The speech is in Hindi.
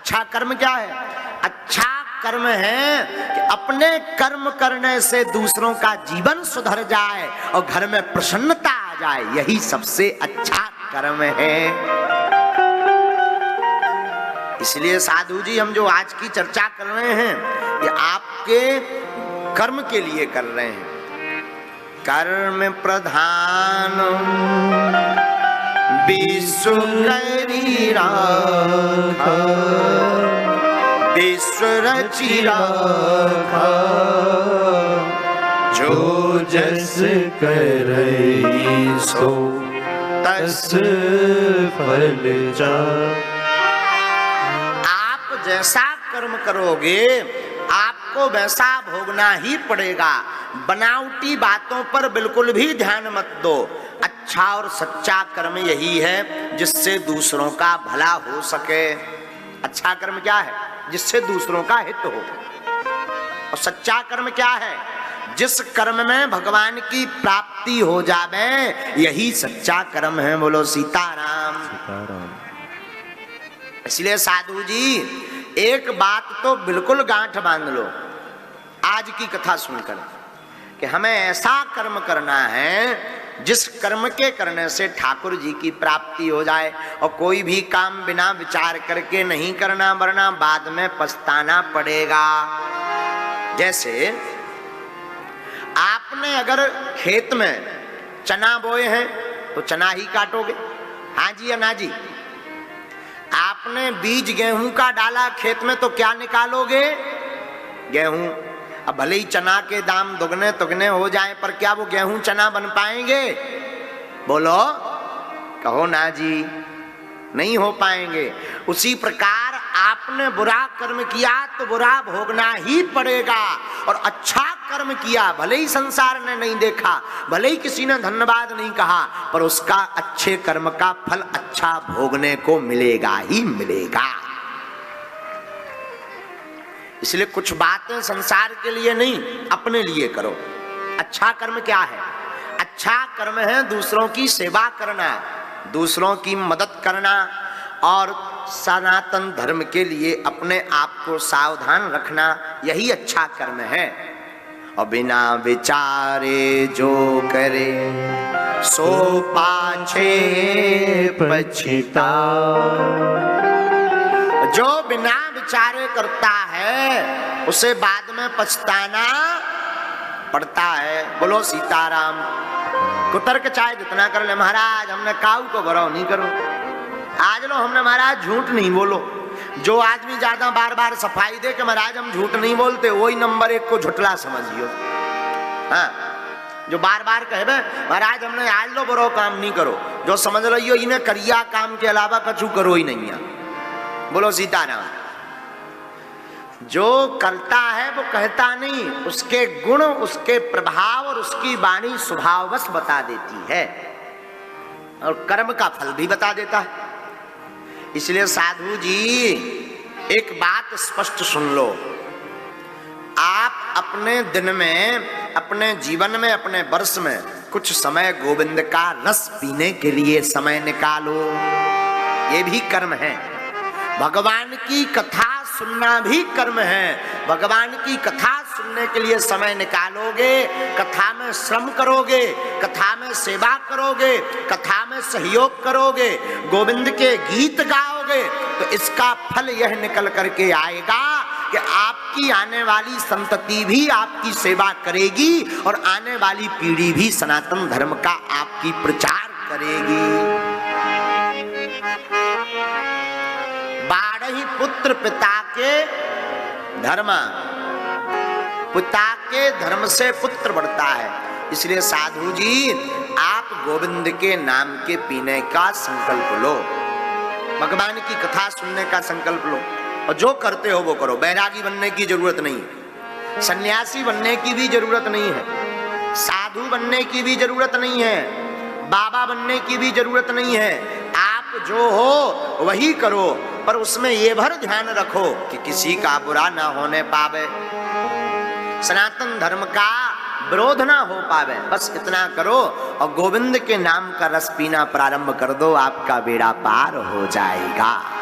अच्छा कर्म क्या है? अच्छा कर्म है कि अपने कर्म करने से दूसरों का जीवन सुधर जाए और घर में प्रसन्नता आ जाए, यही सबसे अच्छा कर्म है। इसलिए साधु जी, हम जो आज की चर्चा कर रहे हैं ये आपके कर्म के लिए कर रहे हैं। कर्म प्रधान विश्व करी राखा, विश्व रचि राखा, जो जस करई सो तस फल जा। आप जैसा कर्म करोगे आपको वैसा भोगना ही पड़ेगा। बनावटी बातों पर बिल्कुल भी ध्यान मत दो। अच्छा और सच्चा कर्म यही है जिससे दूसरों का भला हो सके। अच्छा कर्म क्या है? जिससे दूसरों का हित हो। और सच्चा कर्म क्या है? जिस कर्म में भगवान की प्राप्ति हो जावे, यही सच्चा कर्म है। बोलो सीताराम। इसलिए साधु जी, एक बात तो बिल्कुल गांठ बांध लो आज की कथा सुनकर कि हमें ऐसा कर्म करना है जिस कर्म के करने से ठाकुर जी की प्राप्ति हो जाए। और कोई भी काम बिना विचार करके नहीं करना, वरना बाद में पछताना पड़ेगा। जैसे आपने अगर खेत में चना बोए हैं तो चना ही काटोगे, हाँ जी या ना जी? आपने बीज गेहूं का डाला खेत में तो क्या निकालोगे? गेहूं। अब भले ही चना के दाम दुगने तुगने हो जाएं, पर क्या वो गेहूं चना बन पाएंगे? बोलो, कहो ना जी, नहीं हो पाएंगे। उसी प्रकार आपने बुरा कर्म किया तो बुरा भोगना ही पड़ेगा, और अच्छा कर्म किया भले ही संसार ने नहीं देखा, भले ही किसी ने धन्यवाद नहीं कहा, पर उसका अच्छे कर्म का फल अच्छा भोगने को मिलेगा ही मिलेगा। इसलिए कुछ बातें संसार के लिए नहीं, अपने लिए करो। अच्छा कर्म क्या है? अच्छा कर्म है दूसरों की सेवा करना, दूसरों की मदद करना, और सनातन धर्म के लिए अपने आप को सावधान रखना, यही अच्छा कर्म है। और बिना विचारे जो करे सो पाछे पछता। जो बिना विचारे करता है उसे बाद में पछताना पड़ता है। बोलो सीताराम। कुतर्क चाहे जितना कर ले, महाराज हमने काऊ को गौरव नहीं करो, आज लो हमने महाराज झूठ नहीं बोलो। जो आदमी ज्यादा बार बार सफाई दे कि महाराज हम झूठ नहीं बोलते, वही नंबर एक को झुठला समझियो। हाँ, जो बार बार कहे महाराज हमने आज लो बड़ो काम नहीं करो, जो समझ लो इन्हें करिया काम के अलावा कछु करो ही नहीं है। बोलो सीताराम। जो करता है वो कहता नहीं, उसके गुण, उसके प्रभाव और उसकी वाणी स्वभाववश बता देती है, और कर्म का फल भी बता देता है। इसलिए साधु जी एक बात स्पष्ट सुन लो। आप अपने दिन में, अपने जीवन में, अपने वर्ष में कुछ समय गोविंद का रस पीने के लिए समय निकालो, ये भी कर्म है। भगवान की कथा सुनना भी कर्म है। भगवान की कथा सुनने के लिए समय निकालोगे, कथा में श्रम करोगे, कथा में सेवा करोगे, कथा में सहयोग करोगे, गोविंद के गीत गाओगे, तो इसका फल यह निकल करके आएगा कि आपकी आने वाली संतति भी आपकी सेवा करेगी, और आने वाली पीढ़ी भी सनातन धर्म का आपकी प्रचार करेगी। बारही पुत्र पिता के धर्म, पिता के धर्म से पुत्र बढ़ता है। इसलिए साधु जी आप गोविंद के नाम के पीने का संकल्प लो, भगवान की कथा सुनने का संकल्प लो, और जो करते हो वो करो। बैरागी बनने की जरूरत नहीं है, सन्यासी बनने की भी जरूरत नहीं है, साधु बनने की भी जरूरत नहीं है, बाबा बनने की भी जरूरत नहीं है। आप जो हो वही करो, पर उसमें ये भर ध्यान रखो कि किसी का बुरा ना होने पावे, सनातन धर्म का विरोध ना हो पावे। बस इतना करो और गोविंद के नाम का रस पीना प्रारंभ कर दो, आपका बेड़ा पार हो जाएगा।